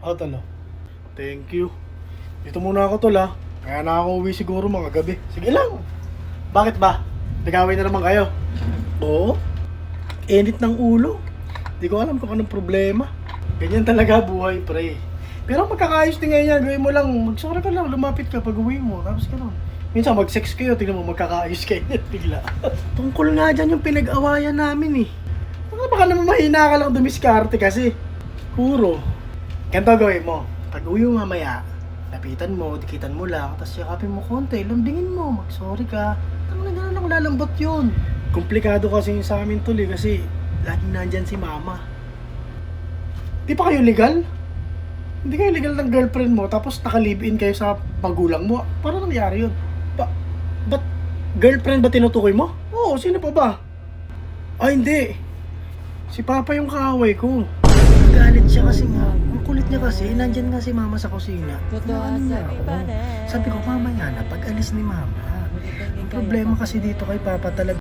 Tol. Thank you. Dito muna ako, tol, ha. Kaya na ako uwi siguro mga gabi. Sige lang. Bakit ba? Nag-away na naman kayo? Oo. Init ng ulo. Di ko alam kung anong problema. Ganyan talaga buhay, pre. Pero magkakaayos din ngayon yan. Gawin mo lang. Magsorry ka lang. Lumapit ka pag uwi mo. Tapos gano'n. Minsan mag-sex kayo. Tingnan mo magkakaayos kayo. Bigla. Tungkol nga dyan yung pinag-awayan namin eh. Baka naman mahina ka lang dumiskarte kasi. Puro. Ganito gawin mo. Pag uwi mo mamaya, lapitan mo, dikitan mo lang, tapos yakapin mo konti, lambingin mo, mag-sorry ka. Tangan na gano'n lang lalambot yun. Komplikado kasi yung sa amin tuloy kasi laging nandyan si mama. Di pa kayo legal? Hindi kayo legal ng girlfriend mo, tapos naka-live-in kayo sa magulang mo. Paano nangyari yun? Ba't girlfriend ba tinutukoy mo? Oo, sino pa ba? Ay, hindi. Si Papa yung kaaway ko. Galit siya kasi nga. Ang kulit niya kasi, nandyan nga si Mama sa kusina. Ano niya ako? Sabi ko, mamaya na, pag alis ni Mama. Ang problema kasi dito kay Papa talaga.